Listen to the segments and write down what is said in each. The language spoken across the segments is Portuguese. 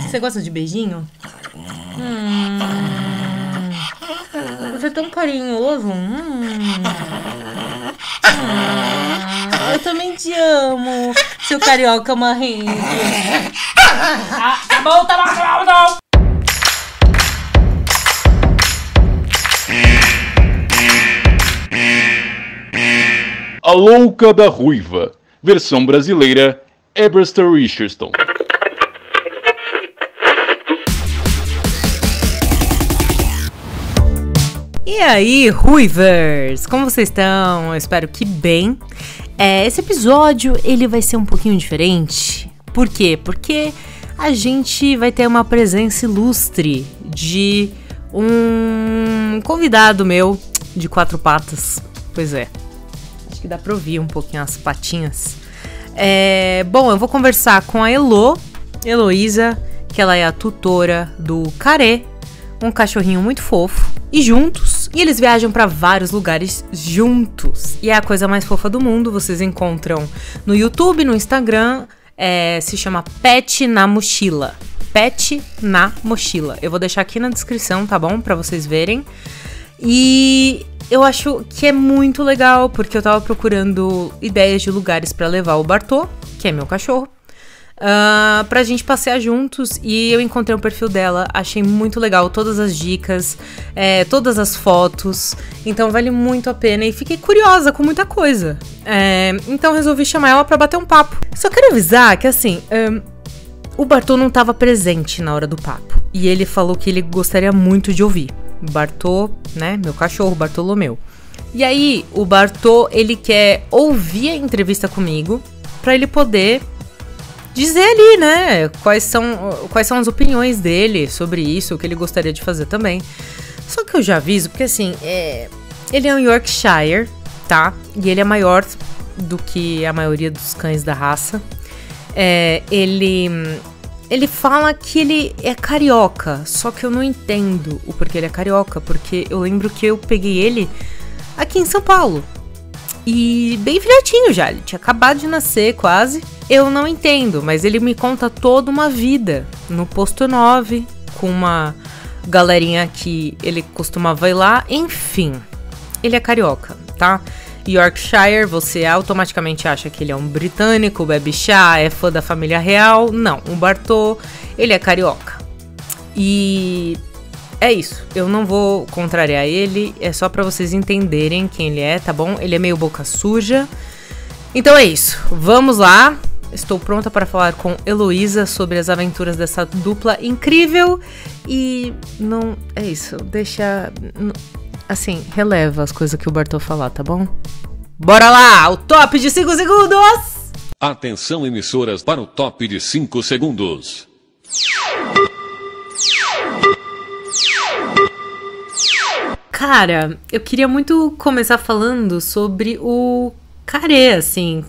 Você gosta de beijinho? Você é tão carinhoso. Eu também te amo, seu carioca marrento. Tá bom. A Louca da Ruiva, versão brasileira, Eberster Richardson. E aí, Ruivers, como vocês estão? Eu espero que bem. Esse episódio, ele vai ser um pouquinho diferente. Por quê? Porque a gente vai ter uma presença ilustre de um convidado meu de 4 patas. Pois é, acho que dá pra ouvir um pouquinho as patinhas. Bom, eu vou conversar com a Heloísa, que ela é a tutora do Carê, um cachorrinho muito fofo. E eles viajam pra vários lugares juntos. E é a coisa mais fofa do mundo. Vocês encontram no YouTube, no Instagram. Se chama Pet na Mochila. Pet na Mochila. Eu vou deixar aqui na descrição, tá bom? Pra vocês verem. E eu acho que é muito legal, porque eu tava procurando ideias de lugares pra levar o Bartô, que é meu cachorro, pra gente passear juntos, e eu encontrei o perfil dela, achei muito legal todas as dicas, todas as fotos, então vale muito a pena, e fiquei curiosa com muita coisa, então resolvi chamar ela pra bater um papo. Só quero avisar que assim, o Bartô não estava presente na hora do papo, e ele falou que ele gostaria muito de ouvir. Bartô, né, meu cachorro, Bartolomeu. E aí, o Bartô, ele quer ouvir a entrevista comigo, pra ele poder dizer ali, né, quais são as opiniões dele sobre isso, o que ele gostaria de fazer também. Só que eu já aviso, porque assim, ele é um Yorkshire, tá? E ele é maior do que a maioria dos cães da raça. Ele fala que ele é carioca, só que eu não entendo o porquê ele é carioca, porque eu lembro que eu peguei ele aqui em São Paulo. E bem filhotinho já, ele tinha acabado de nascer quase. Eu não entendo, mas ele me conta toda uma vida no Posto 9, com uma galerinha que ele costumava ir lá. Enfim, ele é carioca, tá? Yorkshire, você automaticamente acha que ele é um britânico, bebe chá, é fã da família real. Não, o Bartô, ele é carioca. E é isso, eu não vou contrariar ele, é só pra vocês entenderem quem ele é, tá bom? Ele é meio boca suja. Então é isso, vamos lá. Estou pronta para falar com Heloísa sobre as aventuras dessa dupla incrível. E não, é isso, deixa... Assim, releva as coisas que o Bartô falar, tá bom? Bora lá! O top de 5 segundos! Atenção, emissoras, para o top de 5 segundos. Cara, eu queria muito começar falando sobre o Carê, assim.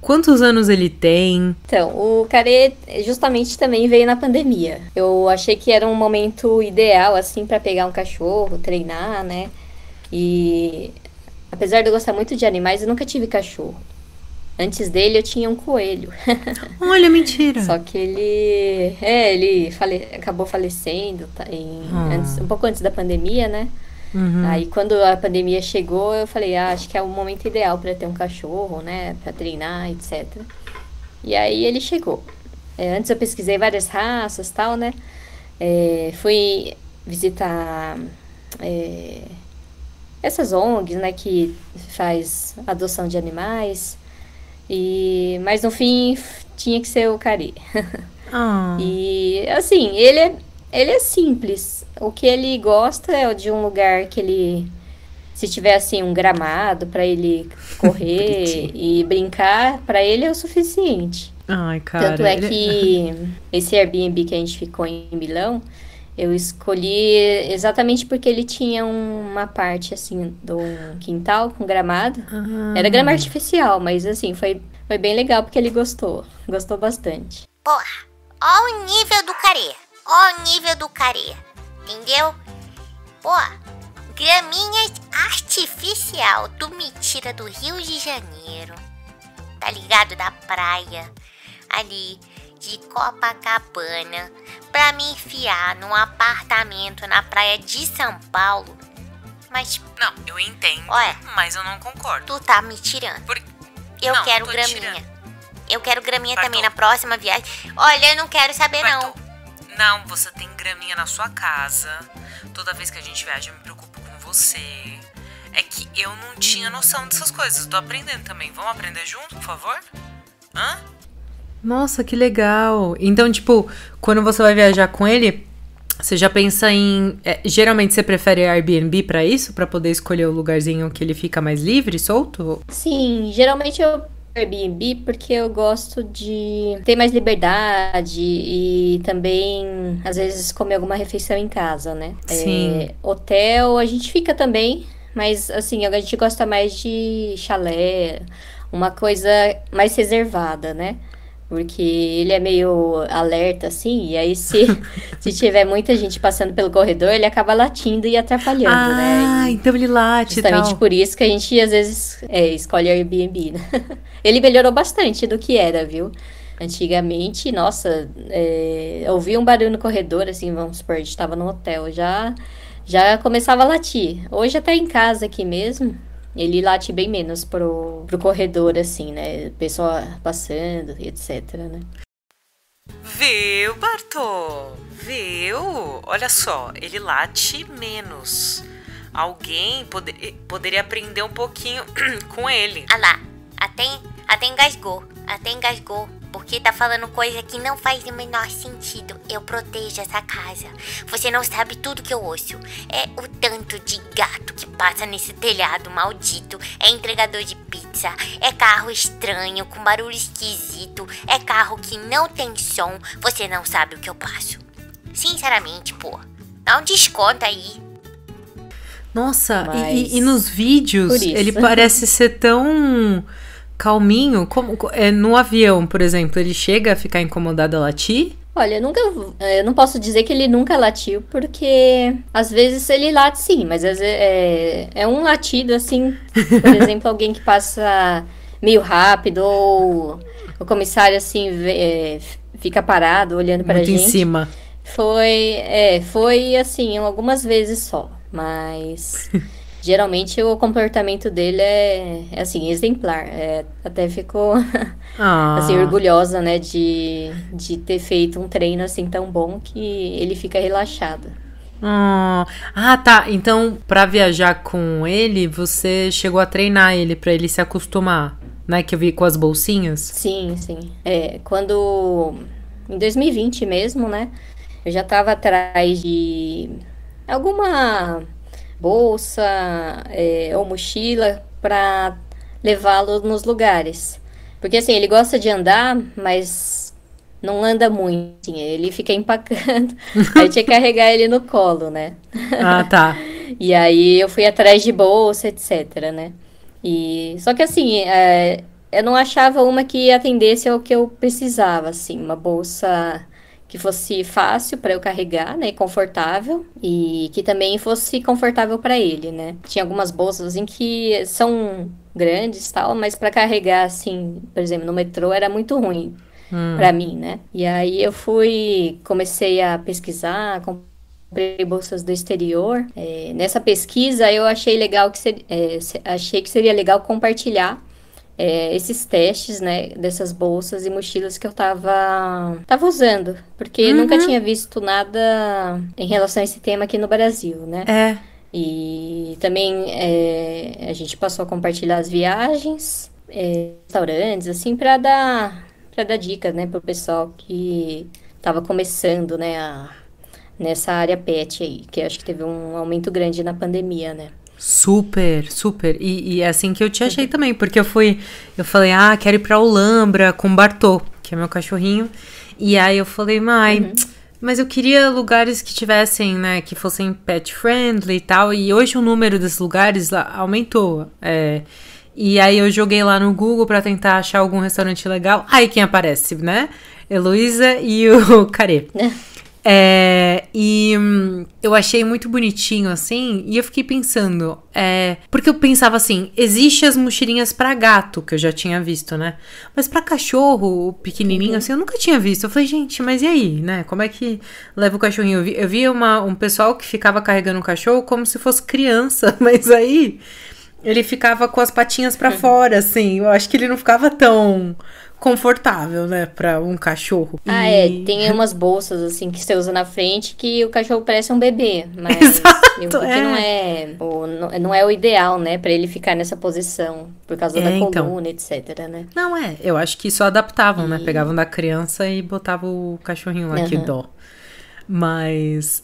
Quantos anos ele tem? Então, o Carê justamente também veio na pandemia. Eu achei que era um momento ideal, assim, pra pegar um cachorro, treinar, né? E apesar de eu gostar muito de animais, eu nunca tive cachorro. Antes dele eu tinha um coelho. Olha, mentira! Só que ele acabou falecendo, tá, um pouco antes da pandemia, né? Uhum. Aí quando a pandemia chegou, eu falei, acho que é o momento ideal para ter um cachorro, né, para treinar, etc. E aí ele chegou. Antes eu pesquisei várias raças, tal, né? Fui visitar essas ONGs, né, que faz adoção de animais. Mas no fim tinha que ser o Carê. E assim, ele é simples. O que ele gosta é de um lugar que ele... Se tiver, assim, um gramado pra ele correr e brincar, pra ele é o suficiente. Ai, cara. Tanto é que esse Airbnb que a gente ficou em Milão, eu escolhi exatamente porque ele tinha uma parte, assim, do quintal com gramado. Era grama artificial, mas, assim, foi bem legal porque ele gostou. Gostou bastante. Porra, ó o nível do Carê. Ó o nível do Carê. Entendeu? Pô, graminha artificial. Tu me tira do Rio de Janeiro. Tá ligado? Da praia. Ali. de Copacabana pra me enfiar num apartamento na praia de São Paulo. Mas... Não, eu entendo, olha, mas eu não concordo. Tu tá me tirando. Eu quero graminha. Eu quero graminha também na próxima viagem. Olha, eu não quero saber não. Não, você tem graminha na sua casa. Toda vez que a gente viaja, eu me preocupo com você. É que eu não tinha noção dessas coisas. Tô aprendendo também. Vamos aprender junto, por favor? Hã? Nossa, que legal. Então, tipo, quando você vai viajar com ele, você já pensa em... geralmente você prefere Airbnb pra isso? Pra poder escolher o lugarzinho que ele fica mais livre, solto? Sim, geralmente eu Airbnb porque eu gosto de ter mais liberdade e também, às vezes, comer alguma refeição em casa, né? Sim. Hotel, a gente fica também, mas, assim, a gente gosta mais de chalé, uma coisa mais reservada, né? Porque ele é meio alerta, assim, e aí se tiver muita gente passando pelo corredor, ele acaba latindo e atrapalhando, né? Ah, então ele late e tal. Justamente por isso que a gente, às vezes, escolhe Airbnb, né? Ele melhorou bastante do que era, viu? Antigamente, nossa, ouvia um barulho no corredor, assim, vamos supor, a gente tava no hotel, já começava a latir. Hoje até em casa aqui mesmo, ele late bem menos pro corredor, assim, né? Pessoa passando e etc, né? Viu, Bartô? Viu? Olha só, ele late menos. Alguém poderia aprender um pouquinho com ele. Ah lá, até engasgou. Porque tá falando coisa que não faz o menor sentido. Eu protejo essa casa. Você não sabe tudo que eu ouço. É o tanto de gato que passa nesse telhado maldito. É entregador de pizza. É carro estranho, com barulho esquisito. É carro que não tem som. Você não sabe o que eu passo. Sinceramente, pô. Dá um desconto aí. Nossa, e nos vídeos ele parece ser tão... calminho, como no avião, por exemplo, ele chega a ficar incomodado a latir? Olha, eu não posso dizer que ele nunca latiu, porque às vezes ele late sim, mas às vezes é um latido assim, por exemplo, alguém que passa meio rápido, ou o comissário assim fica parado olhando pra gente. Muito em cima. Foi assim, algumas vezes só, mas... Geralmente o comportamento dele é assim, exemplar. Até ficou assim, orgulhosa, né, de ter feito um treino assim tão bom que ele fica relaxado. Tá. Então, pra viajar com ele, você chegou a treinar ele pra ele se acostumar, né? Que eu vi com as bolsinhas. Sim. Quando... Em 2020 mesmo, né? Eu já tava atrás de alguma... bolsa ou mochila para levá-lo nos lugares. Porque assim, ele gosta de andar, mas não anda muito. Assim, ele fica empacando. Aí tinha que carregar ele no colo, né? Tá. E aí eu fui atrás de bolsa, etc, né? Só que assim, eu não achava uma que atendesse ao que eu precisava, assim. Uma bolsa... que fosse fácil para eu carregar, né, confortável, e que também fosse confortável para ele, né. Tinha algumas bolsas assim que são grandes, tal, mas para carregar assim, por exemplo, no metrô era muito ruim para mim, né. E aí eu comecei a pesquisar, comprei bolsas do exterior. Nessa pesquisa eu achei legal achei que seria legal compartilhar esses testes, né, dessas bolsas e mochilas que eu tava usando, porque nunca tinha visto nada em relação a esse tema aqui no Brasil, né? E também a gente passou a compartilhar as viagens, restaurantes, assim, para dar dicas, né, pro pessoal que tava começando, né, nessa área pet aí, que acho que teve um aumento grande na pandemia, né? Super. E é assim que eu te achei também, porque eu falei, quero ir pra Olambra com o Bartô, que é meu cachorrinho. E aí eu falei, mas eu queria lugares que tivessem, né, que fossem pet friendly e tal. E hoje o número desses lugares lá aumentou. E aí eu joguei lá no Google pra tentar achar algum restaurante legal. Aí quem aparece, né? Heloísa e o Carê. E eu achei muito bonitinho, assim, e eu fiquei pensando, porque eu pensava assim, existe as mochilinhas pra gato, que eu já tinha visto, né? Mas pra cachorro pequenininho, assim, eu nunca tinha visto. Eu falei, gente, mas e aí, né? Como é que leva o cachorrinho? Eu vi um pessoal que ficava carregando o cachorro como se fosse criança, mas aí ele ficava com as patinhas pra fora, assim. Eu acho que ele não ficava tão confortável, né, pra um cachorro. Tem umas bolsas, assim, que você usa na frente que o cachorro parece um bebê, mas Exato, não é o ideal, né, pra ele ficar nessa posição, por causa da coluna, etc, né. Não, eu acho que só adaptavam, né, pegavam da criança e botavam o cachorrinho lá, que dó. Mas,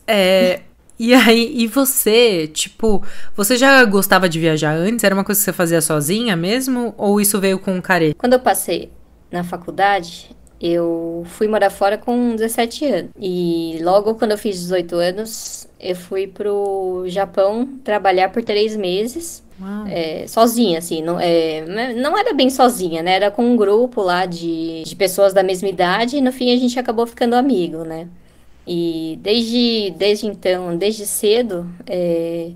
e aí, e você, tipo, você já gostava de viajar antes? Era uma coisa que você fazia sozinha mesmo? Ou isso veio com o Carê? Quando eu passei na faculdade, eu fui morar fora com 17 anos. E logo quando eu fiz 18 anos, eu fui pro Japão trabalhar por 3 meses. Sozinha, assim. Não era bem sozinha, né? Era com um grupo lá de pessoas da mesma idade. E no fim a gente acabou ficando amigo, né? E desde então, desde cedo, eu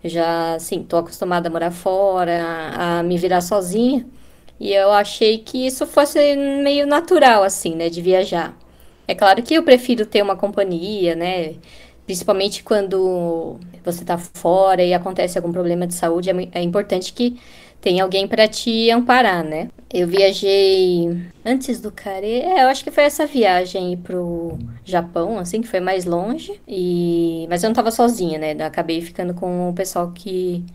já, assim, tô acostumada a morar fora, a me virar sozinha. E eu achei que isso fosse meio natural, assim, né, de viajar. É claro que eu prefiro ter uma companhia, né, principalmente quando você tá fora e acontece algum problema de saúde, é importante que tenha alguém para te amparar, né. Eu viajei antes do Carê, eu acho que foi essa viagem pro Japão, assim, que foi mais longe, mas eu não tava sozinha, né, eu acabei ficando com o pessoal que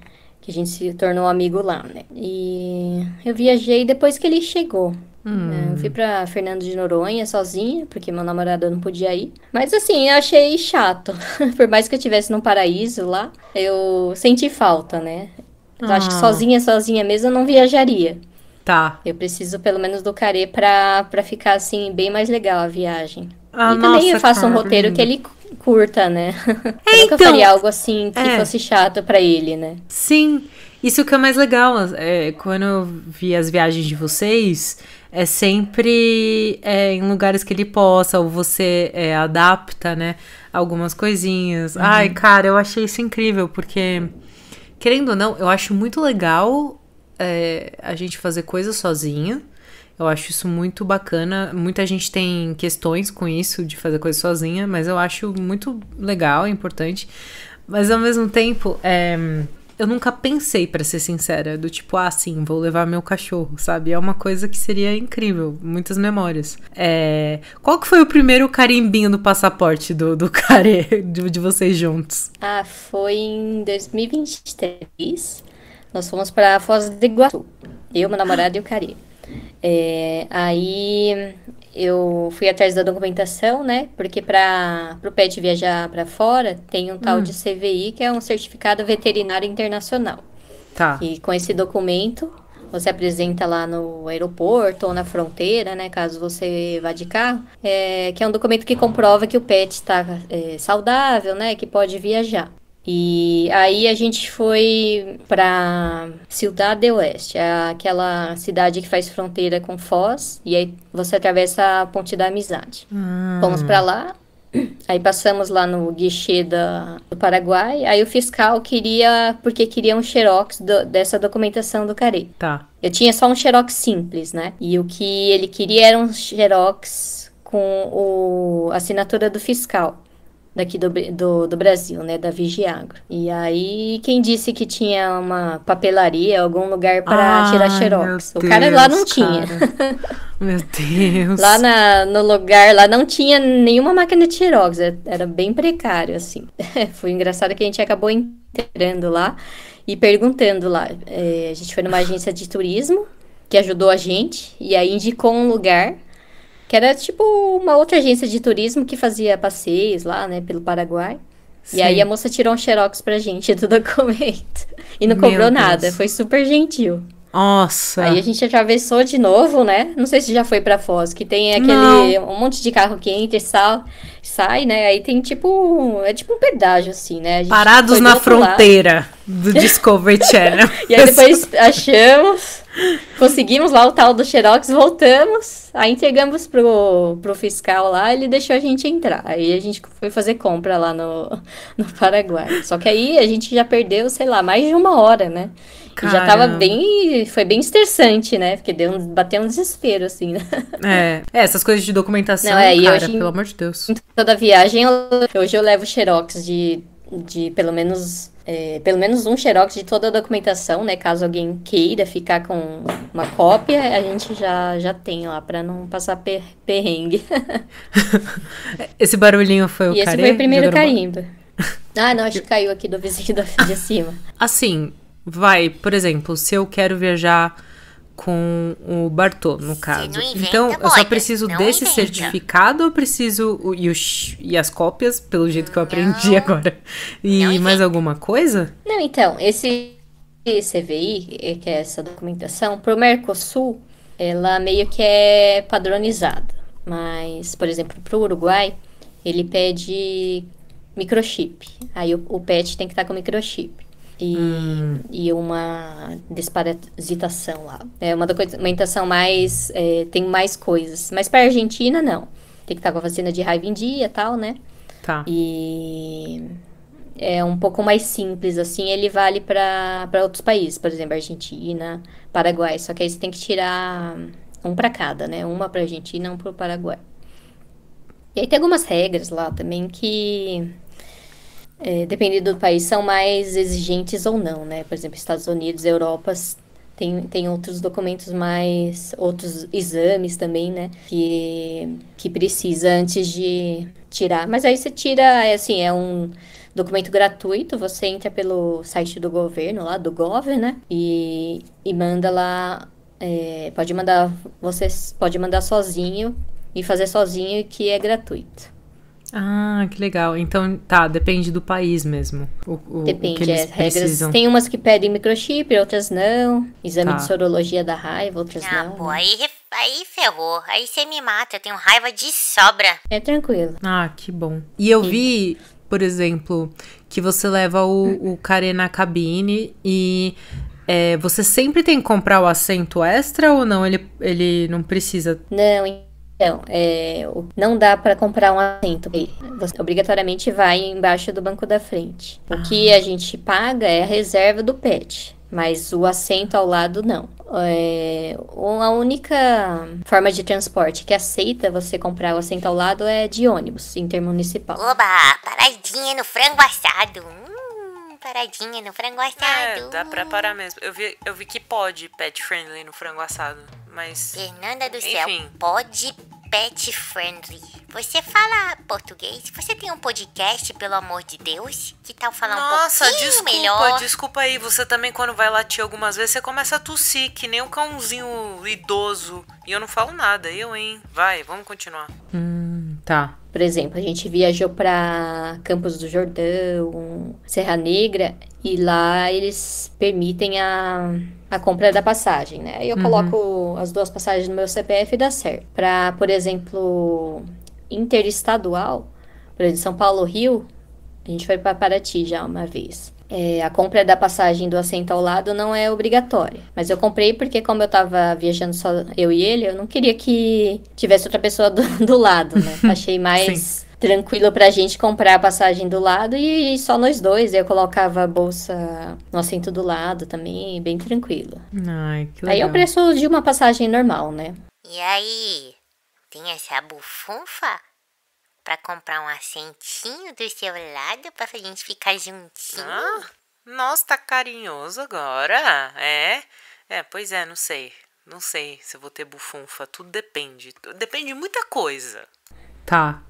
a gente se tornou amigo lá, né? E eu viajei depois que ele chegou. Eu fui pra Fernando de Noronha sozinha, porque meu namorado não podia ir. Mas assim, eu achei chato. Por mais que eu estivesse num paraíso lá, eu senti falta, né? Eu acho que sozinha mesmo eu não viajaria. Tá. Eu preciso pelo menos do Carê pra ficar assim, bem mais legal a viagem. E também nossa, eu faço um roteiro que ele curta, né? Eu nunca faria algo assim que fosse chato pra ele, né? Sim, isso que é mais legal. Quando eu vi as viagens de vocês, é sempre em lugares que ele possa, ou você adapta, né? Algumas coisinhas. Ai, cara, eu achei isso incrível, porque, querendo ou não, eu acho muito legal a gente fazer coisas sozinha. Eu acho isso muito bacana. Muita gente tem questões com isso, de fazer coisa sozinha, mas eu acho muito legal, importante. Mas, ao mesmo tempo, eu nunca pensei, pra ser sincera, do tipo, sim, vou levar meu cachorro, sabe? É uma coisa que seria incrível, muitas memórias. Qual que foi o primeiro carimbinho do passaporte do Carê, de vocês juntos? Foi em 2023. Nós fomos pra Foz do Iguaçu. Eu, meu namorado e o Carê. Aí eu fui atrás da documentação, né? Porque pro pet viajar para fora tem um tal de CVI, que é um Certificado Veterinário Internacional. Tá. E com esse documento você apresenta lá no aeroporto ou na fronteira, né? Caso você vá de carro, que é um documento que comprova que o pet está saudável, né? Que pode viajar. E aí a gente foi pra Ciudad del Oeste, aquela cidade que faz fronteira com Foz, e aí você atravessa a Ponte da Amizade. Fomos pra lá, aí passamos lá no guichê do Paraguai, aí o fiscal queria um xerox dessa documentação do Carê. Tá. Eu tinha só um xerox simples, né? E o que ele queria era um xerox com a assinatura do fiscal daqui do Brasil, né, da Vigiagro. E aí, quem disse que tinha uma papelaria, algum lugar para tirar xerox? O cara lá não tinha. Meu Deus. Lá no lugar, lá não tinha nenhuma máquina de xerox, era bem precário, assim. Foi engraçado que a gente acabou entrando lá e perguntando lá. A gente foi numa agência de turismo que ajudou a gente, e aí indicou um lugar que era tipo uma outra agência de turismo que fazia passeios lá, né, pelo Paraguai. Sim. E aí a moça tirou um xerox pra gente do documento. E não cobrou nada, foi super gentil. Nossa! Aí a gente atravessou de novo, né? Não sei se já foi pra Foz, que tem um monte de carro que entra e sai, né? Aí tem tipo um pedágio, assim, né? Parados na fronteira do Discovery Channel. E aí depois achamos Conseguimos lá o tal do Xerox, voltamos, aí entregamos pro fiscal lá, ele deixou a gente entrar. Aí a gente foi fazer compra lá no Paraguai. Só que aí a gente já perdeu, sei lá, mais de 1 hora, né? E já tava foi bem estressante, né? Porque bateu um desespero, assim, né? Essas coisas de documentação, pelo amor de Deus. Toda viagem, hoje eu levo Xerox de pelo menos um Xerox de toda a documentação, né? Caso alguém queira ficar com uma cópia, a gente já tem lá, pra não passar perrengue. Esse barulhinho foi o carimbo? E esse foi o primeiro carimbo. Não, acho que caiu aqui do vizinho de cima. Assim, por exemplo, se eu quero viajar com o Bartô, no caso. Então, eu só preciso desse certificado ou preciso e as cópias, pelo jeito que eu aprendi agora? E mais alguma coisa? Não, então, esse CVI, que é essa documentação, pro Mercosul, ela meio que é padronizada. Mas, por exemplo, pro Uruguai, ele pede microchip. Aí o PET tem que estar com microchip. E uma desparasitação lá. É uma documentação mais... tem mais coisas. Mas para a Argentina, não. Tem que estar com a vacina de raiva em dia e tal, né? Tá. E é um pouco mais simples, assim. Ele vale para outros países. Por exemplo, Argentina, Paraguai. Só que aí você tem que tirar um para cada, né? Uma para Argentina, um para o Paraguai. E aí tem algumas regras lá também que... dependendo do país, são mais exigentes ou não, né? Por exemplo, Estados Unidos, Europa, tem outros documentos outros exames também, né? Que precisa antes de tirar. Mas aí você tira, assim, é um documento gratuito, você entra pelo site do governo lá, do Gov, né? E manda lá, você pode mandar sozinho e fazer sozinho, que é gratuito. Ah, que legal. Então, depende do país mesmo. Depende, o que eles precisam. Tem umas que pedem microchip, outras não. Exame de sorologia da raiva, outras não. Pô, aí ferrou. Aí você me mata, eu tenho raiva de sobra. É tranquilo. Ah, que bom. E eu vi, por exemplo, que você leva o carê na cabine e... você sempre tem que comprar o assento extra ou não? Ele não precisa? Não, então, não dá para comprar um assento. Você obrigatoriamente vai embaixo do banco da frente. O que a gente paga é a reserva do PET, mas o assento ao lado não. A única forma de transporte que aceita você comprar o assento ao lado é de ônibus intermunicipal. Oba, paradinha no frango assado. Paradinha no frango assado. Dá pra parar mesmo. Eu vi que pode pet friendly no frango assado, mas... Fernanda do céu, pode pet friendly. Você fala português? Você tem um podcast, pelo amor de Deus? Que tal falar um pouquinho melhor? Desculpa aí. Você também, quando vai latir algumas vezes, você começa a tossir, que nem um cãozinho idoso. E eu não falo nada, hein? Vai, vamos continuar. Tá. Por exemplo, a gente viajou para Campos do Jordão, Serra Negra, e lá eles permitem a compra da passagem, né? Aí eu coloco as 2 passagens no meu CPF e dá certo. Para, por exemplo, interestadual, por exemplo, São Paulo-Rio, a gente foi para Paraty já uma vez. A compra da passagem do assento ao lado não é obrigatória. Mas eu comprei porque, como eu tava viajando só eu e ele, eu não queria que tivesse outra pessoa do lado, né? Achei mais tranquilo pra gente comprar a passagem do lado e só nós dois. Eu colocava a bolsa no assento do lado também, bem tranquilo. Ai, que legal. Aí é o preço de uma passagem normal, né? E aí, tem essa bufunfa? Pra comprar um assentinho do seu lado pra gente ficar juntinho. Nossa, tá carinhoso agora. Pois é, não sei. Não sei se eu vou ter bufunfa. Tudo depende. Depende de muita coisa. Tá.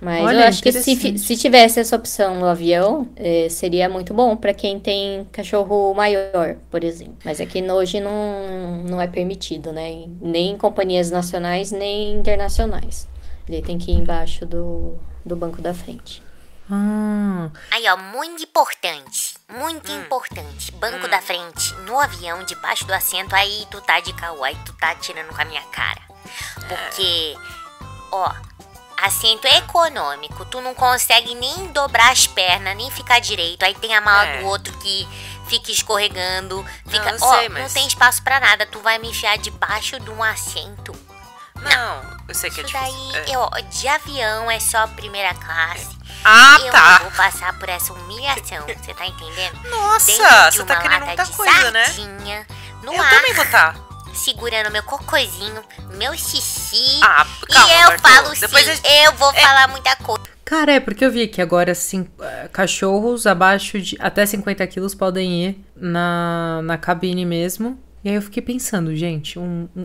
Mas olha, eu acho que se tivesse essa opção no avião, seria muito bom pra quem tem cachorro maior, por exemplo. Mas aqui hoje não é permitido, né? Nem em companhias nacionais, nem internacionais. Ele tem que ir embaixo do banco da frente. Aí, ó, muito importante. Banco da frente, no avião, debaixo do assento, aí tu tá de caô, aí tu tá tirando com a minha cara. Porque, assento econômico, tu não consegue nem dobrar as pernas, nem ficar direito. Aí tem a mala do outro que fica escorregando, fica... Não, eu sei, mas... não tem espaço pra nada, tu vai me enfiar debaixo de um assento. Não, eu sei que é Isso difícil. daí, de avião é só primeira classe. Eu tá. não vou passar por essa humilhação, você tá entendendo? Nossa, Dentro de você tá uma querendo lata muita de coisa, né? sardinha, no Eu ar, também vou estar. segurando meu cocôzinho, meu xixi. Calma, e eu Bertô. falo Depois sim, eu vou falar muita coisa. Cara, é porque eu vi que agora cachorros abaixo de até 50 quilos podem ir na cabine mesmo. E aí eu fiquei pensando, gente,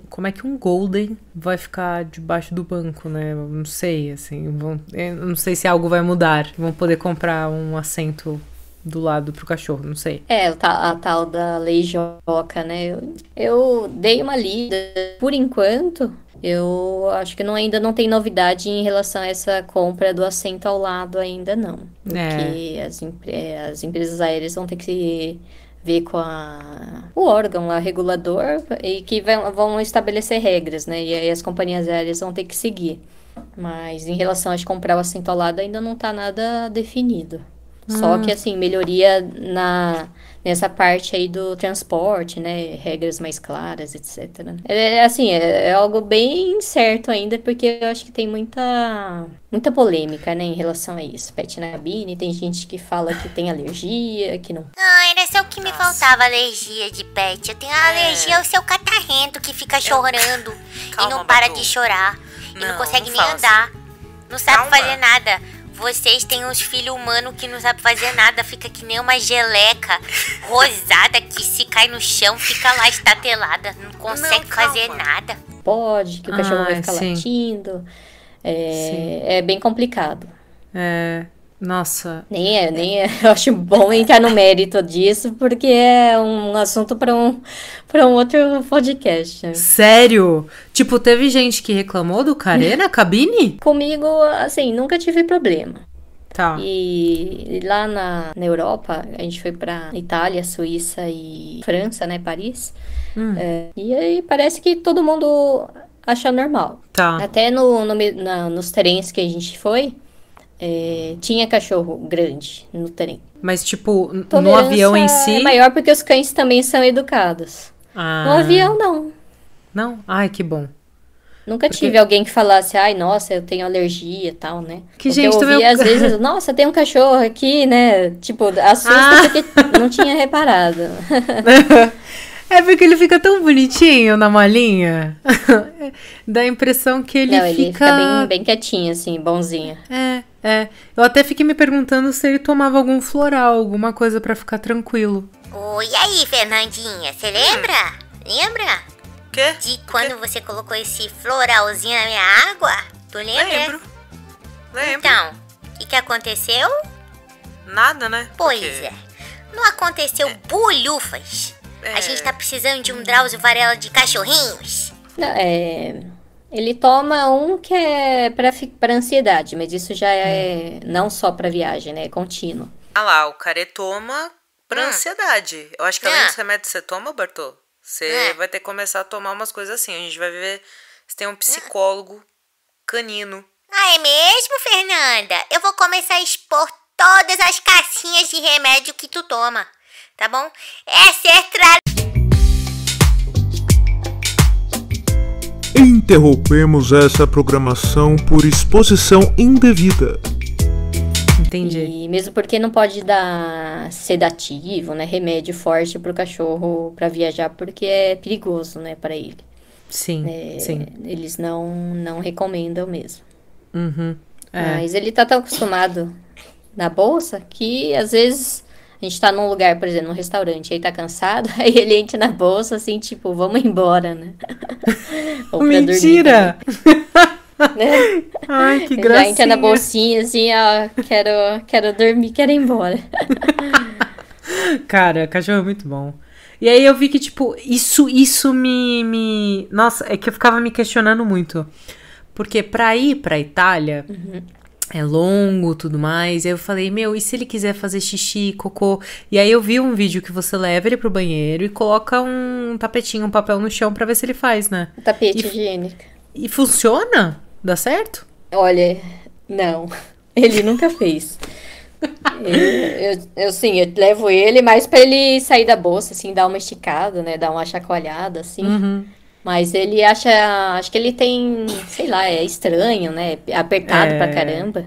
como é que um Golden vai ficar debaixo do banco, né? Eu não sei, assim, eu não sei se algo vai mudar. Vão poder comprar um assento do lado pro cachorro, não sei. A tal da lei Joca, né? Eu dei uma lida. Por enquanto, eu acho que ainda não tem novidade em relação a essa compra do assento ao lado ainda não. Porque as empresas aéreas vão ter que ver com o órgão lá, regulador, e que vão estabelecer regras, né? E aí as companhias aéreas vão ter que seguir. Mas em relação a comprar o assento ao lado, ainda não tá nada definido. Só que, assim, melhoria nessa parte aí do transporte, né? Regras mais claras, etc. É algo bem incerto ainda, porque eu acho que tem muita polêmica, né? Em relação a isso. Pet na cabine, tem gente que fala que tem alergia, que não... Era só o que me faltava, alergia de pet. Eu tenho alergia ao seu catarrento que fica chorando e não para de chorar. E não consegue nem andar. Não sabe fazer nada. Vocês têm uns filhos humanos que não sabem fazer nada, fica que nem uma geleca rosada que se cai no chão, fica lá estatelada, não consegue fazer nada. Pode, que o cachorro vai ficar latindo. É bem complicado. Nossa. Eu acho bom entrar no mérito disso, porque é um assunto para um outro podcast. Né? Sério? Tipo, teve gente que reclamou do carê na cabine? Comigo, assim, nunca tive problema. Tá. E lá na Europa, a gente foi pra Itália, Suíça e França, né, Paris. E aí parece que todo mundo acha normal. Tá. Até nos trens que a gente foi, tinha cachorro grande no trem. Mas, tipo, no avião em si... é maior porque os cães também são educados. No avião, não. Não? Ai, que bom. Nunca tive alguém que falasse, ai, nossa, eu tenho alergia e tal, né? Que porque gente, eu ouvia às vezes, nossa, tem um cachorro aqui, né? Tipo, assusta porque não tinha reparado. É porque ele fica tão bonitinho na malinha. Dá a impressão que ele fica bem quietinho, assim, bonzinho. Eu até fiquei me perguntando se ele tomava algum floral, alguma coisa pra ficar tranquilo. E aí, Fernandinha, você lembra? Lembra? Quê? De quando você colocou esse floralzinho na minha água? Tu lembra? Lembro. Então, o que aconteceu? Nada, né? Pois é. Não aconteceu bolhufas. A gente tá precisando de um Drauzio Varela de cachorrinhos. Ele toma um que é pra ansiedade, mas isso já é não só pra viagem, né? É contínuo. Lá, o carê toma pra ansiedade. Eu acho que além dos remédios que você toma, Bertô, você vai ter que começar a tomar umas coisas assim. A gente vai ver se tem um psicólogo canino. É mesmo, Fernanda? Eu vou começar a expor todas as caixinhas de remédio que tu toma, tá bom? Essa é Interrompemos essa programação por exposição indevida. Entendi. E mesmo porque não pode dar sedativo, né? Remédio forte pro cachorro pra viajar, porque é perigoso, né? Pra ele. Sim, sim. Eles não recomendam mesmo. É. Mas ele tá tão acostumado na bolsa que às vezes a gente tá num lugar, por exemplo, num restaurante, aí tá cansado, aí ele entra na bolsa assim, tipo, vamos embora, né? Ou pra Mentira! dormir, né? Ai, que gracinha. Já entra na bolsinha assim, ó, quero dormir, quero ir embora. Cara, cachorro é muito bom. E aí eu vi que, tipo, isso me... Nossa, é que eu ficava me questionando muito. Porque pra ir pra Itália, é longo, tudo mais. E aí eu falei, e se ele quiser fazer xixi, cocô? E aí eu vi um vídeo que você leva ele pro banheiro e coloca um tapetinho, um papel no chão pra ver se ele faz, né? Tapete higiênico. E funciona? Dá certo? Olha, não. Ele nunca fez. Eu levo ele mais pra ele sair da bolsa, assim, dar uma esticada, né? Dar uma chacoalhada, assim. Uhum. Mas ele acho que ele tem, sei lá, é estranho, né? Apertado pra caramba.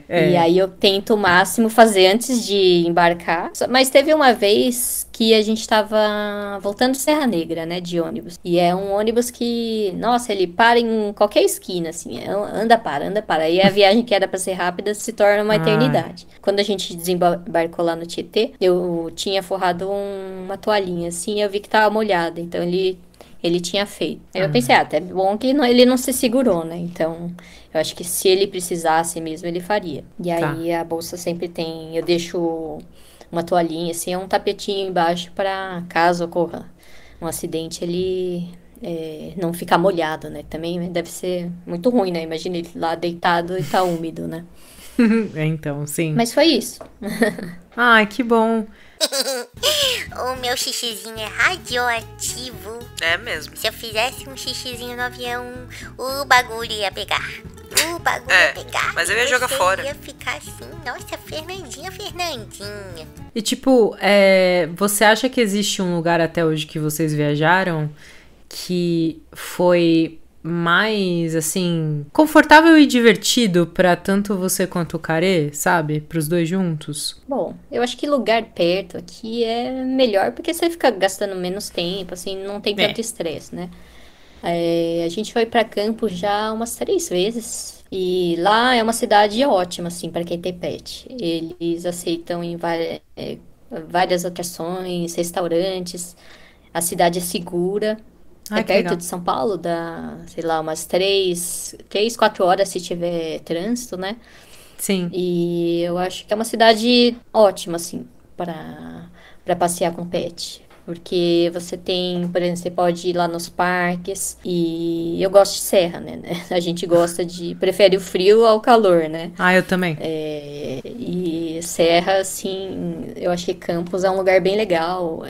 E aí eu tento o máximo fazer antes de embarcar. Mas teve uma vez que a gente tava voltando de Serra Negra, né, de ônibus. E é um ônibus que, nossa, ele para em qualquer esquina, assim, anda, para. E a viagem que era pra ser rápida se torna uma eternidade. Quando a gente desembarcou lá no Tietê, eu tinha forrado uma toalhinha, assim, e eu vi que tava molhada. Então ele tinha feito. Aí eu pensei, até bom que ele não se segurou, né? Então, eu acho que se ele precisasse mesmo, ele faria. E aí a bolsa sempre tem, eu deixo uma toalhinha, assim, um tapetinho embaixo para caso ocorra um acidente, ele não ficar molhado, né? Também deve ser muito ruim, né? Imagina ele lá deitado e tá úmido, né? Então, sim. Mas foi isso. Ai, que bom. O meu xixizinho é radioativo. É mesmo. Se eu fizesse um xixizinho no avião, o bagulho ia pegar. O bagulho ia pegar. Mas eu ia jogar fora. Ia ficar assim, nossa, Fernandinha. E tipo, você acha que existe um lugar até hoje que vocês viajaram que foi mais, assim, confortável e divertido pra tanto você quanto o Carê, sabe? Pros dois juntos? Bom, eu acho que lugar perto aqui é melhor porque você fica gastando menos tempo, assim, não tem tanto estresse, né? A gente foi pra Campos já umas 3 vezes e lá é uma cidade ótima, assim, pra quem tem pet. Eles aceitam em várias atrações, restaurantes, a cidade é segura. É perto legal. de São Paulo, dá, sei lá, umas 4 horas se tiver trânsito, né? Sim. E eu acho que é uma cidade ótima, assim, para passear com pet. Porque você tem, por exemplo, você pode ir lá nos parques. E eu gosto de serra, né? A gente prefere o frio ao calor, né? Eu também. E serra, assim, eu acho que Campos é um lugar bem legal.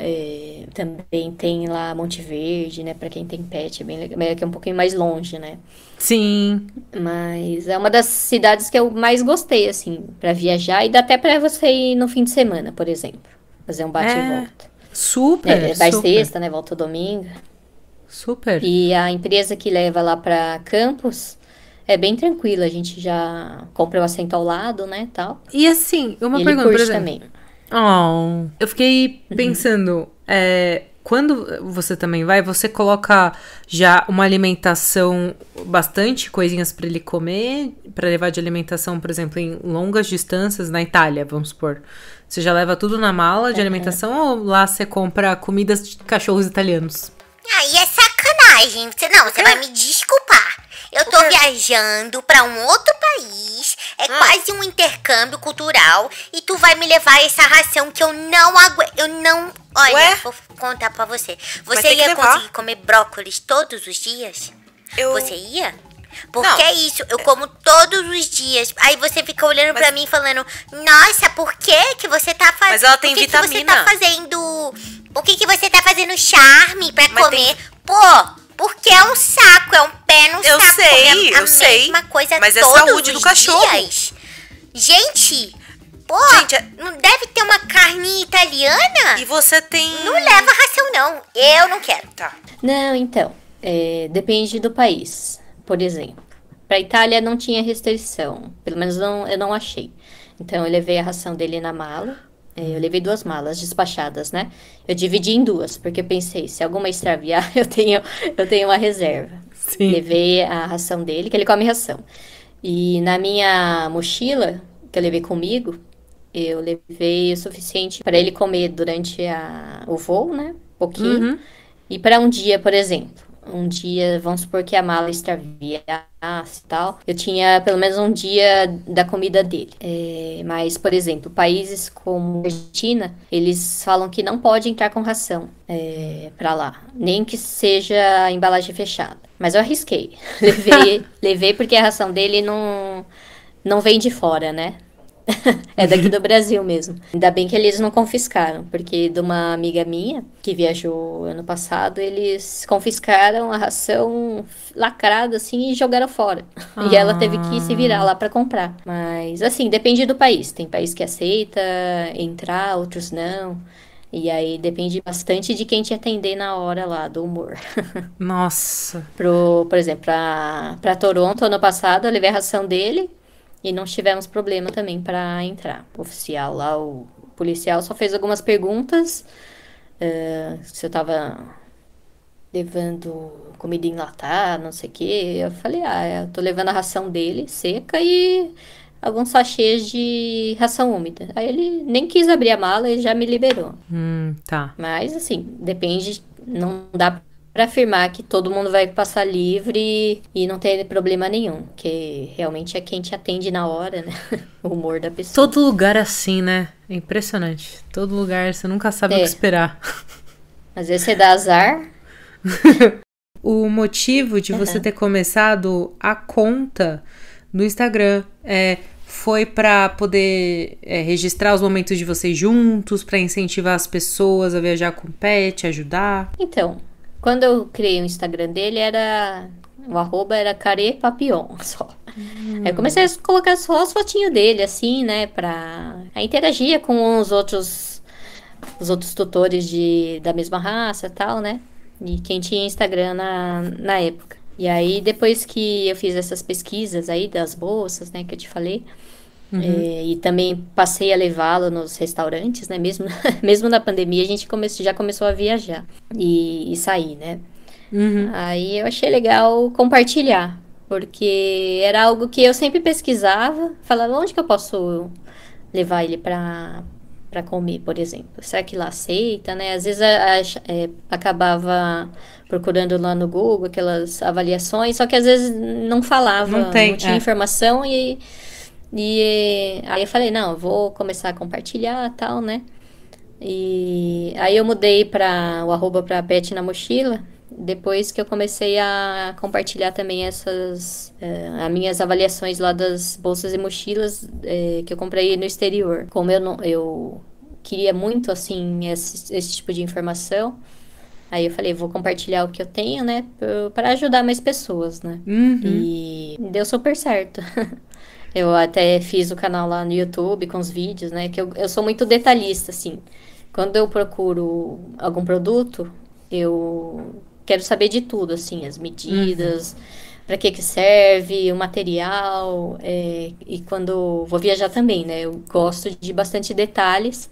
Também tem lá Monte Verde, né? Pra quem tem pet, é bem legal. Mas é que é um pouquinho mais longe, né? Sim. Mas é uma das cidades que eu mais gostei, assim, pra viajar. E dá até pra você ir no fim de semana, por exemplo. Fazer um bate e volta. Super, vai super. sexta, né? Volta domingo. Super. E a empresa que leva lá pra Campos é bem tranquila. A gente já compra o assento ao lado, né? Tal. E assim, uma E ele pergunta, por curte exemplo. também. Eu fiquei pensando, quando você também vai, você coloca já uma alimentação, bastante coisinhas pra ele comer, pra levar de alimentação, por exemplo, em longas distâncias na Itália, vamos supor. Você já leva tudo na mala de alimentação ou lá você compra comidas de cachorros italianos? Aí é sacanagem. Você vai me desculpar. Eu tô viajando pra um outro país, quase um intercâmbio cultural, e tu vai me levar essa ração que eu não aguento. Olha, vou contar pra você. Você ia conseguir comer brócolis todos os dias? Você ia? Porque é isso, eu como todos os dias. Aí você fica olhando pra mim falando, nossa, por que você tá fazendo? Mas ela tem vitamina. Por que você tá fazendo... Por que você tá fazendo charme pra comer? Porque é um saco, é um pé no saco. Eu sei. Mesma coisa mas todos é saúde do os cachorro. dias. Gente, não deve ter uma carne italiana? E você tem... Não leva ração, não. Eu não quero. Tá. Não, então, depende do país. Por exemplo, pra Itália não tinha restrição. Pelo menos eu não achei. Então eu levei a ração dele na mala. Eu levei 2 malas despachadas, né? Eu dividi em 2, porque eu pensei, se alguma extraviar, eu tenho uma reserva. Sim. Levei a ração dele, que ele come ração. E na minha mochila, que eu levei comigo, eu levei o suficiente para ele comer durante o voo, né? Pouquinho. E para um dia, por exemplo. Um dia, vamos supor que a mala extraviasse e tal. Eu tinha pelo menos um dia da comida dele. Mas, por exemplo, países como a Argentina, eles falam que não pode entrar com ração pra lá. Nem que seja a embalagem fechada. Mas eu arrisquei. Levei porque a ração dele não vem de fora, né? É daqui do Brasil mesmo. Ainda bem que eles não confiscaram, porque de uma amiga minha que viajou ano passado, eles confiscaram a ração lacrada assim e jogaram fora. E ela teve que se virar lá pra comprar. Mas assim, depende do país. Tem país que aceita entrar, outros não. E aí depende bastante de quem te atender na hora lá, do humor. Nossa. Por exemplo, pra Toronto, ano passado, eu levei a ração dele e não tivemos problema também pra entrar. O oficial lá, o policial, só fez algumas perguntas. Se eu tava levando comida enlatada, não sei o quê. Eu falei, eu tô levando a ração dele, seca, e alguns sachês de ração úmida. Aí ele nem quis abrir a mala e já me liberou. Tá. Mas, assim, depende, não dá pra afirmar que todo mundo vai passar livre e não ter problema nenhum, que realmente é quem te atende na hora, né? O humor da pessoa. Todo lugar é assim, né? É impressionante. Todo lugar, você nunca sabe o que esperar. Às vezes você dá azar. O motivo de você ter começado a conta no Instagram foi pra poder registrar os momentos de vocês juntos, pra incentivar as pessoas a viajar com o pet, ajudar? Então, quando eu criei o Instagram dele, o arroba era Carê Papillon, só. Aí eu comecei a colocar só as fotinhos dele, assim, né, aí interagia com os outros tutores da mesma raça e tal, né, e quem tinha Instagram na época. E aí, depois que eu fiz essas pesquisas aí das bolsas, né, que eu te falei, e também passei a levá-lo nos restaurantes, né, mesmo na pandemia, a gente já começou a viajar e sair, né. Aí eu achei legal compartilhar, porque era algo que eu sempre pesquisava, falava onde que eu posso levar ele pra comer, por exemplo. Será que lá aceita, né? Às vezes acabava procurando lá no Google aquelas avaliações, só que às vezes não falava, não tinha informação e aí eu falei, não, eu vou começar a compartilhar e tal, né? E aí eu mudei o arroba pra Pet na Mochila, depois que eu comecei a compartilhar também as minhas avaliações lá das bolsas e mochilas que eu comprei no exterior. Como eu queria muito, assim, esse tipo de informação, aí eu falei, vou compartilhar o que eu tenho, né, para ajudar mais pessoas, né. E deu super certo. Eu até fiz o canal lá no YouTube com os vídeos, né, que eu sou muito detalhista, assim. Quando eu procuro algum produto, eu quero saber de tudo, assim, as medidas, para que serve, o material, e quando vou viajar também, né, eu gosto de bastante detalhes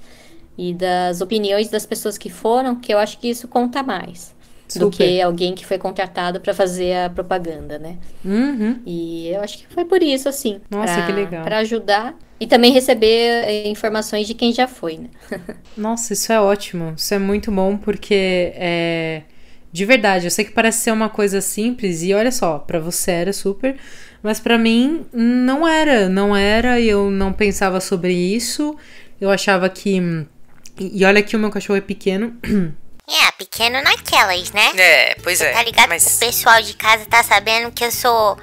e das opiniões das pessoas que foram, que eu acho que isso conta mais do que alguém que foi contratado para fazer a propaganda, né. E eu acho que foi por isso, assim. Nossa, que legal. Para ajudar e também receber informações de quem já foi, né. Nossa, isso é ótimo. Isso é muito bom, porque de verdade, eu sei que parece ser uma coisa simples, e olha só, pra você era super, mas pra mim não era, e eu não pensava sobre isso. Eu achava que... E olha que o meu cachorro é pequeno. Pequeno naquelas, né? Pois Você tá ligado que o pessoal de casa tá sabendo que eu sou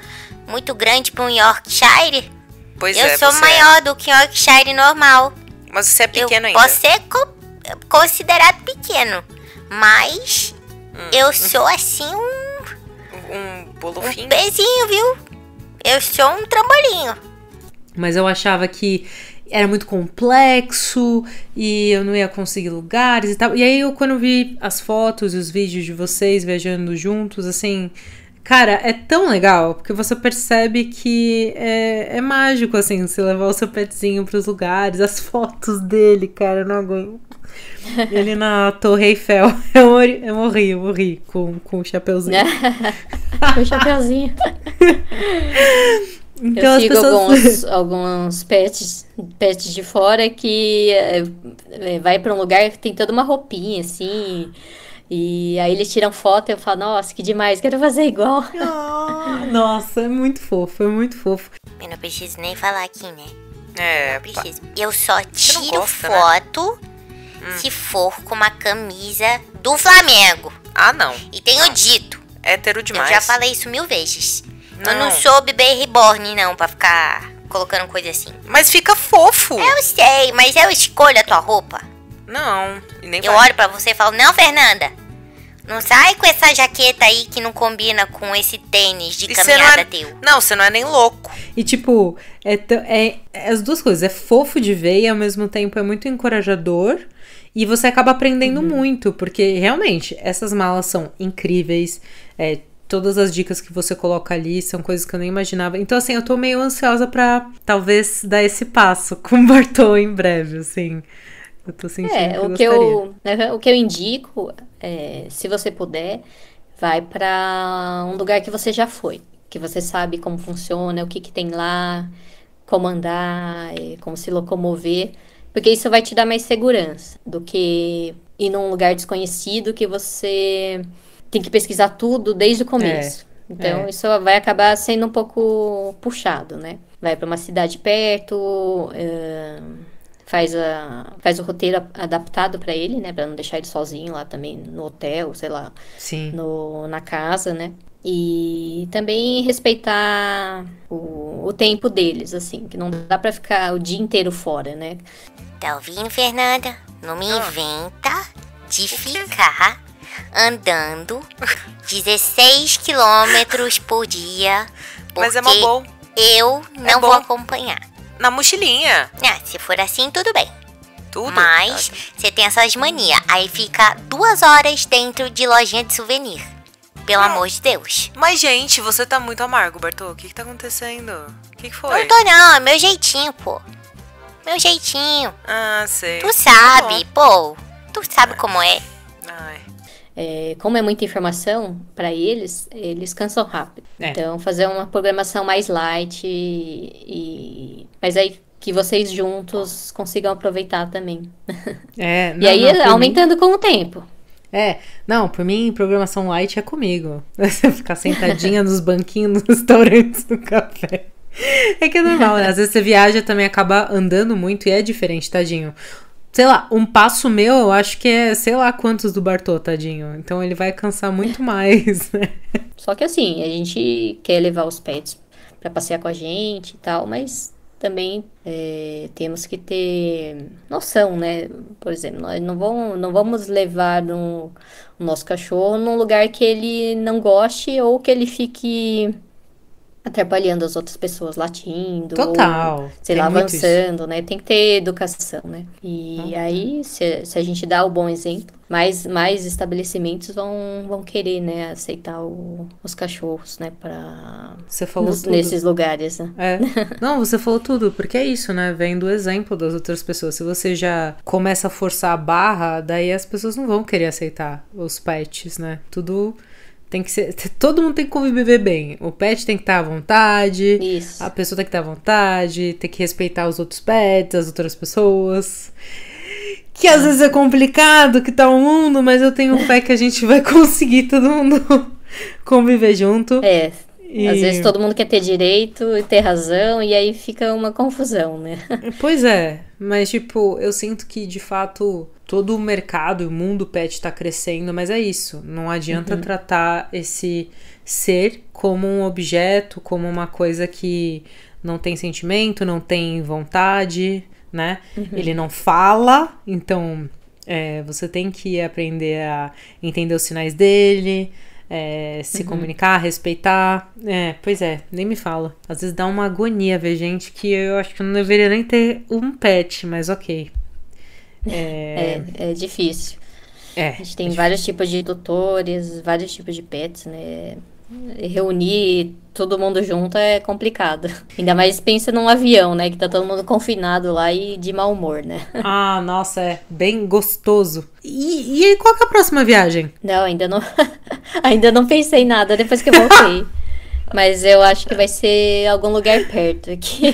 muito grande pra um Yorkshire? Pois eu sou maior do que um Yorkshire normal. Mas você é pequeno ainda. Posso ser considerado pequeno, mas eu sou assim um bolofinho. Um pezinho, viu? Eu sou um trambolinho. Mas eu achava que era muito complexo e eu não ia conseguir lugares e tal. E aí, quando eu vi as fotos e os vídeos de vocês viajando juntos, assim... Cara, é tão legal, porque você percebe que é mágico, assim, você levar o seu petzinho pros lugares, as fotos dele, cara, eu não aguento. Ele na Torre Eiffel, eu morri com o chapeuzinho. Com o chapeuzinho. Então, eu sigo alguns pets de fora que vai pra um lugar que tem toda uma roupinha, assim... E aí eles tiram foto e eu falo, nossa, que demais, quero fazer igual. Nossa, é muito fofo, é muito fofo. Eu não preciso nem falar aqui, né? Não preciso. Eu só tiro foto se for com uma camisa do Flamengo. Ah, não. E tenho dito. Hétero demais. Eu já falei isso 1000 vezes. Eu não sou bebê reborn, não, pra ficar colocando coisa assim. Mas fica fofo. Eu sei, mas eu escolho a tua roupa. Não, e nem Eu olho pra você e falo, não, Fernanda, não sai com essa jaqueta aí que não combina com esse tênis de caminhada teu. Não, você não é nem louco. E tipo, é as duas coisas. É fofo de ver e ao mesmo tempo é muito encorajador. E você acaba aprendendo muito, porque realmente essas malas são incríveis. Todas as dicas que você coloca ali são coisas que eu nem imaginava. Então, assim, eu tô meio ansiosa pra talvez dar esse passo com o Bartô em breve, assim. Eu tô sentindo que eu o que eu indico, se você puder, vai pra um lugar que você já foi. Que você sabe como funciona, o que tem lá, como andar, como se locomover. Porque isso vai te dar mais segurança do que ir num lugar desconhecido que você tem que pesquisar tudo desde o começo. Então, isso vai acabar sendo um pouco puxado, né? Vai pra uma cidade perto, faz o roteiro adaptado pra ele, né? Pra não deixar ele sozinho lá também no hotel, sei lá. Sim. Na casa, né? E também respeitar o tempo deles, assim. Que não dá pra ficar o dia inteiro fora, né? Tá ouvindo, Fernanda? Não me inventa de ficar andando 16 quilômetros por dia. Mas é uma boa. Eu não vou acompanhar. Na mochilinha. Se for assim, tudo bem. Tudo? Mas você tem essas manias. Aí fica 2 horas dentro de lojinha de souvenir. Pelo amor de Deus. Mas, gente, você tá muito amargo, Bartô. O que tá acontecendo? O que foi? Não tô não, é meu jeitinho, pô. Meu jeitinho. Ah, sei. Tu sabe, pô. Tu sabe como é. Ai. Como é muita informação pra eles cansam rápido. Então, fazer uma programação mais light mas aí que vocês juntos consigam aproveitar também. E aí, aumentando com o tempo. Não, por mim, programação light é comigo. Você ficar sentadinha nos banquinhos nos restaurantes do café. É que é normal, né? Às vezes você viaja também, acaba andando muito e é diferente, tadinho. Sei lá, um passo meu, eu acho que é sei lá quantos do Bartô, tadinho. Então ele vai cansar muito mais, né? Só que assim, a gente quer levar os pets pra passear com a gente e tal, mas também temos que ter noção, né? Por exemplo, nós não vamos levar o nosso cachorro num lugar que ele não goste ou que ele fique atrapalhando as outras pessoas, latindo. Total. Ou, sei lá, avançando, né? Tem que ter educação, né? E aí, se a gente dá o bom exemplo, mais estabelecimentos vão querer, né? Aceitar os cachorros, né? Você falou tudo. Nesses lugares, né? Não, você falou tudo, porque é isso, né? Vem do exemplo das outras pessoas. Se você já começa a forçar a barra, daí as pessoas não vão querer aceitar os pets, né? Tudo... Tem que ser... Todo mundo tem que conviver bem. O pet tem que estar à vontade. Isso. A pessoa tem que estar à vontade. Tem que respeitar os outros pets, as outras pessoas. Que às vezes é complicado, que tá o mundo, mas eu tenho fé que a gente vai conseguir todo mundo conviver junto. Às vezes todo mundo quer ter direito e ter razão, e aí fica uma confusão, né? Pois é, mas tipo, eu sinto que de fato todo o mercado e o mundo pet tá crescendo, mas é isso, não adianta tratar esse ser como um objeto, como uma coisa que não tem sentimento, não tem vontade, né? Ele não fala, então você tem que aprender a entender os sinais dele, se comunicar, respeitar. Pois é, nem me fala. Às vezes dá uma agonia ver gente que eu acho que eu não deveria nem ter um pet, mas ok. É difícil. A gente tem vários tipos de tutores, vários tipos de pets, né? Reunir todo mundo junto é complicado. Ainda mais pensa num avião, né? Que tá todo mundo confinado lá e de mau humor, né? Ah, nossa, é bem gostoso. E qual que é a próxima viagem? Não, ainda não pensei em nada depois que eu voltei. Mas eu acho que vai ser algum lugar perto aqui.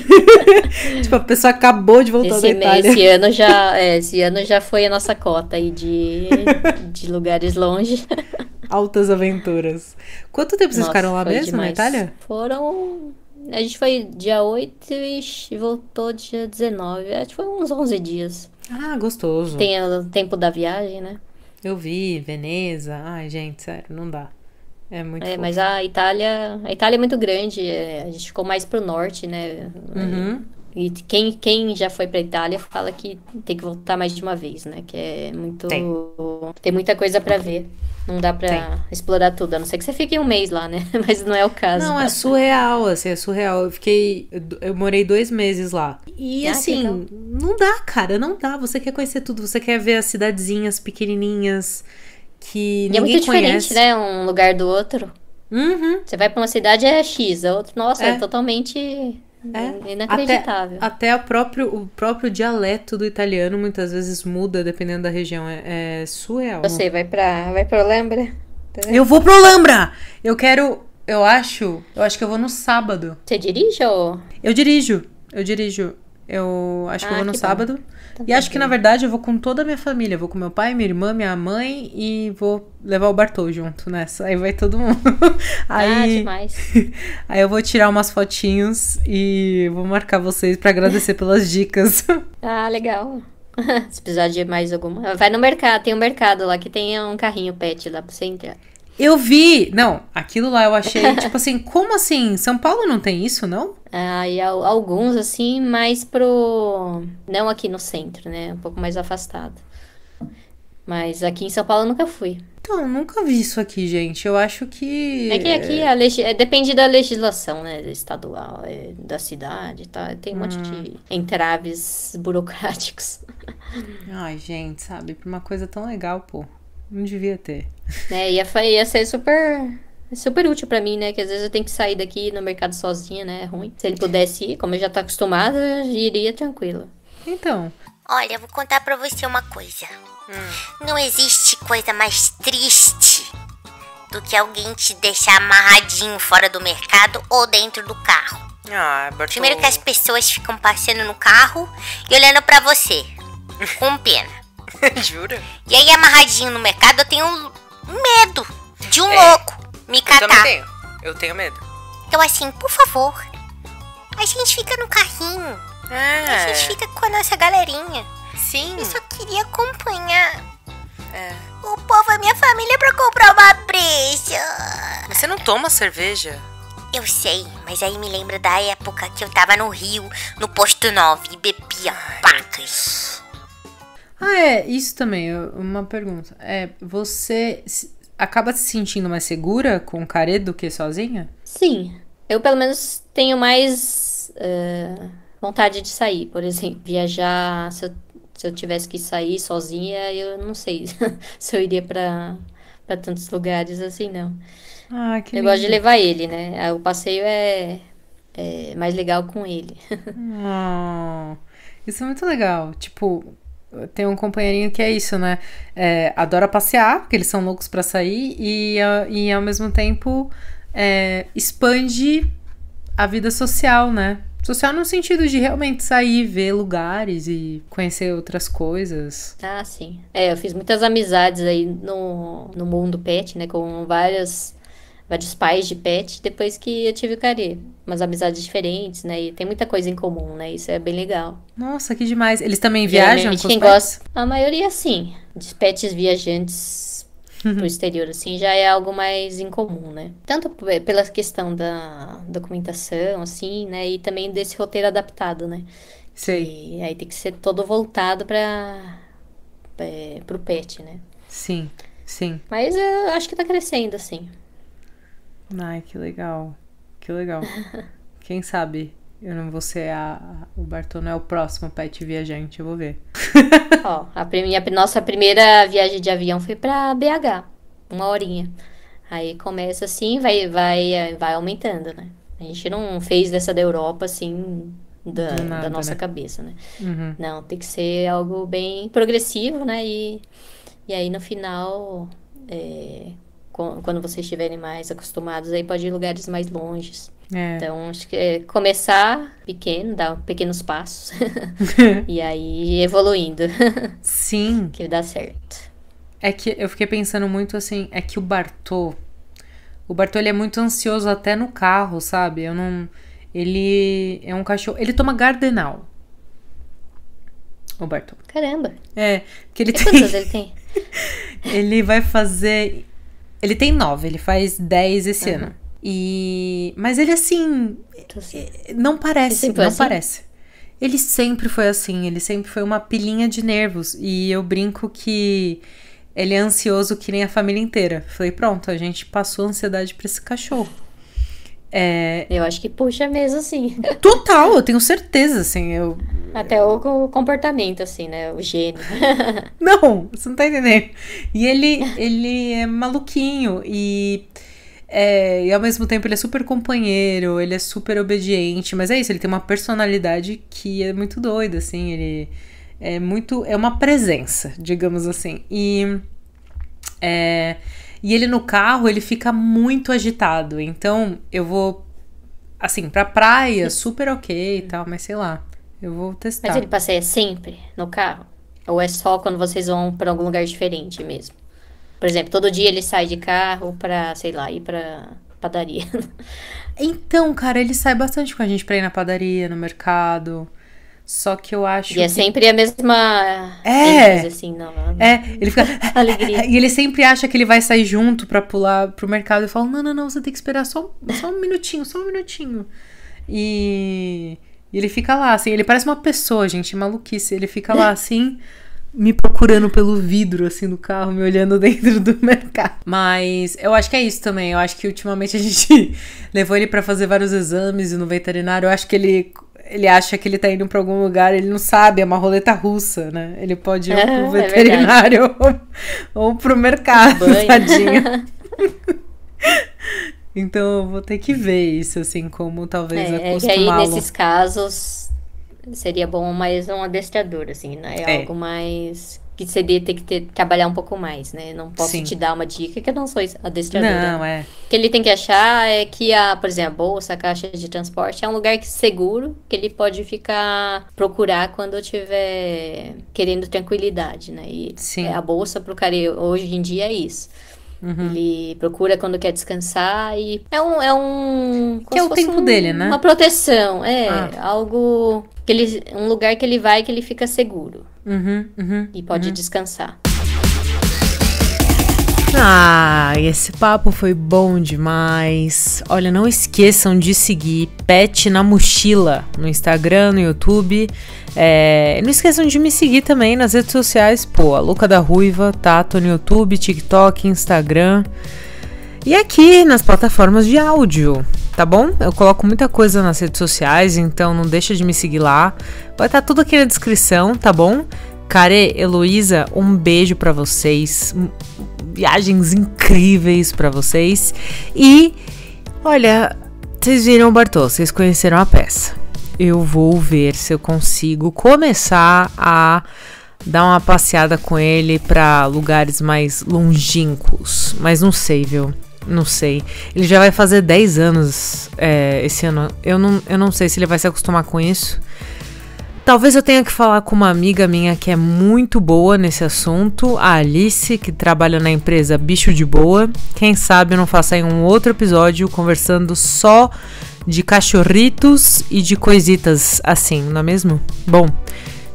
Tipo, a pessoa acabou de voltar da Itália. Esse ano já foi a nossa cota aí de lugares longe. Altas aventuras. Quanto tempo vocês ficaram lá mesmo, na Itália? A gente foi dia 8 e voltou dia 19. Acho que foi uns 11 dias. Ah, gostoso. Tem o tempo da viagem, né? Eu vi, Veneza. Ai, gente, sério, não dá. É muito fofo. Mas a Itália é muito grande, a gente ficou mais pro norte, né? E quem já foi pra Itália fala que tem que voltar mais de uma vez, né? Que é muito... Tem muita coisa pra ver. Não dá pra explorar tudo, a não ser que você fique um mês lá, né? Mas não é o caso. Não, é surreal, assim, é surreal. Eu morei 2 meses lá. E assim, não dá, cara, não dá. Você quer conhecer tudo, você quer ver as cidadezinhas pequenininhas que ninguém conhece. É muito diferente, né? Um lugar do outro. Você vai pra uma cidade, é X, a outra, nossa, é totalmente... inacreditável. Até o próprio dialeto do italiano muitas vezes muda dependendo da região. É surreal. Você vai pra Olambra? Eu vou pra Olambra! Eu acho que eu vou no sábado. Você dirige ou... Eu dirijo. Eu acho que eu vou no sábado. E acho que, na verdade, eu vou com toda a minha família. Eu vou com meu pai, minha irmã, minha mãe e vou levar o Bartô junto nessa. Aí vai todo mundo. Demais. Aí eu vou tirar umas fotinhos e vou marcar vocês pra agradecer pelas dicas. Legal. Se precisar de mais alguma... Vai no mercado, tem um mercado lá que tem um carrinho pet lá pra você entrar. Eu vi! Não, aquilo lá eu achei, tipo assim, como assim? São Paulo não tem isso, não? E alguns, assim, mais pro... Não aqui no centro, né? Um pouco mais afastado. Mas aqui em São Paulo eu nunca fui. Então, eu nunca vi isso aqui, gente. Eu acho que... É que aqui depende da legislação, né? Estadual, da cidade, tá? Tem um monte de entraves burocráticos. Ai, gente, sabe? Pra uma coisa tão legal, pô. Não devia ter. Ia ser super útil pra mim, né? Que às vezes eu tenho que sair daqui no mercado sozinha, né? É ruim. Se ele pudesse ir, como eu já tô acostumada, eu iria tranquilo. Então. Olha, eu vou contar pra você uma coisa. Não existe coisa mais triste do que alguém te deixar amarradinho fora do mercado ou dentro do carro. Primeiro que as pessoas ficam passando no carro e olhando pra você. Com pena. Jura? E aí, amarradinho no mercado, eu tenho medo de um louco me catar. Eu tenho medo. Então, assim, por favor, a gente fica no carrinho. A gente fica com a nossa galerinha. Sim. Eu só queria acompanhar o povo, a minha família, pra comprar uma breja. Você não toma cerveja? Eu sei, mas aí me lembra da época que eu tava no Rio, no posto 9, e bebia pacas. Isso também, uma pergunta. Você acaba se sentindo mais segura com o Carê do que sozinha? Sim, eu pelo menos tenho mais vontade de sair, por exemplo. Viajar, se eu tivesse que sair sozinha, eu não sei se eu iria pra tantos lugares assim, não. Que eu gosto de levar ele, né? O passeio é mais legal com ele. Isso é muito legal, tipo... Tem um companheirinho que é isso, né? Adora passear, porque eles são loucos pra sair. E ao mesmo tempo expande a vida social, né? Social no sentido de realmente sair, ver lugares e conhecer outras coisas. Sim. Eu fiz muitas amizades aí no mundo pet, né? Com vários pais de pet, depois que eu tive o Carê. Umas amizades diferentes, né? E tem muita coisa em comum, né? Isso é bem legal. Nossa, que demais. Eles também viajam com os quem pets? Gosta, a maioria, sim. De pets viajantes pro exterior, assim, já é algo mais incomum, né? Tanto pela questão da documentação, assim, né? E também desse roteiro adaptado, né? Sei. E aí tem que ser todo voltado pro pet, né? Sim. Mas eu acho que tá crescendo, assim. Ai, que legal. Que legal. Quem sabe eu não vou ser o Bartô não é o próximo pet viajante, eu vou ver. Nossa primeira viagem de avião foi pra BH. 1 horinha. Aí começa assim, vai aumentando, né? A gente não fez dessa da Europa, assim, da nossa cabeça, né? Uhum. Não, tem que ser algo bem progressivo, né? E aí no final... quando vocês estiverem mais acostumados, aí pode ir em lugares mais longes. Então, acho que começar pequeno, dar pequenos passos. E aí evoluindo. Sim. Que dá certo. É que eu fiquei pensando muito assim, é que o Bartô ele é muito ansioso até no carro, sabe? Ele é um cachorro, ele toma Gardenal. O Bartô. Caramba. Porque ele Quantos anos ele tem? Ele vai fazer Ele tem 9, ele faz 10 esse ano. Mas ele, assim, não parece, não parece. Ele sempre foi assim, ele sempre foi uma pilinha de nervos. E eu brinco que ele é ansioso que nem a família inteira. Falei, pronto, a gente passou a ansiedade pra esse cachorro. Eu acho que puxa mesmo, assim. Total, eu tenho certeza, assim. Até o comportamento, assim, né? O gênio. Não, você não tá entendendo. E ele é maluquinho e ao mesmo tempo ele é super companheiro, ele é super obediente, mas é isso, ele tem uma personalidade que é muito doida, assim, ele é uma presença, digamos assim. E ele no carro, ele fica muito agitado, então eu vou, assim, pra praia, super ok e tal, mas sei lá, eu vou testar. Mas ele passeia sempre no carro? Ou é só quando vocês vão pra algum lugar diferente mesmo? Por exemplo, todo dia ele sai de carro pra, sei lá, ir pra padaria. Então, cara, ele sai bastante com a gente pra ir na padaria, no mercado. Só que eu acho que... é sempre a mesma... ênfase, assim, não. Ele fica... Alegria. E ele sempre acha que ele vai sair junto pra pular pro mercado. Eu falo, não, você tem que esperar só um minutinho, E ele fica lá, assim, ele parece uma pessoa, gente, maluquice. Ele fica lá, assim... me procurando pelo vidro, assim, do carro, me olhando dentro do mercado. Mas eu acho que é isso também. Eu acho que ultimamente a gente levou ele pra fazer vários exames no veterinário. Eu acho que ele acha que ele tá indo pra algum lugar, ele não sabe, é uma roleta russa, né? Ele pode ir pro veterinário ou pro mercado, tadinho. Então eu vou ter que ver isso, assim, como talvez acostumá-lo. E aí, nesses casos... seria bom mais um adestrador, assim, né? Algo mais... que seria ter que trabalhar um pouco mais, né? Não posso te dar uma dica que eu não sou adestradora. Não, O que ele tem que achar é que, por exemplo, a bolsa, a caixa de transporte é um lugar seguro que ele pode procurar quando estiver querendo tranquilidade, né? E a bolsa pro cara hoje em dia é isso. Ele procura quando quer descansar e é um que é o tempo dele, né? Uma proteção, algo que um lugar que ele vai que ele fica seguro e pode descansar. Esse papo foi bom demais. Olha, não esqueçam de seguir Pet na Mochila no Instagram, no YouTube. Não esqueçam de me seguir também nas redes sociais. A Luca da Ruiva, tá? Tô no YouTube, TikTok, Instagram. E aqui nas plataformas de áudio, tá bom? Eu coloco muita coisa nas redes sociais, então não deixa de me seguir lá. Vai estar tudo aqui na descrição, tá bom? Care, Heloísa, um beijo pra vocês. Viagens incríveis pra vocês. E, olha, vocês viram o Bartô, vocês conheceram a peça. Eu vou ver se eu consigo começar a dar uma passeada com ele pra lugares mais longínquos. Mas não sei, viu? Não sei. Ele já vai fazer 10 anos esse ano. Eu não sei se ele vai se acostumar com isso. Talvez eu tenha que falar com uma amiga minha que é muito boa nesse assunto, a Alice, que trabalha na empresa Bicho de Boa. Quem sabe eu não faço aí um outro episódio conversando só de cachorritos e de coisitas assim, não é mesmo? Bom,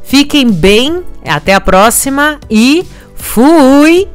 fiquem bem, até a próxima e fui!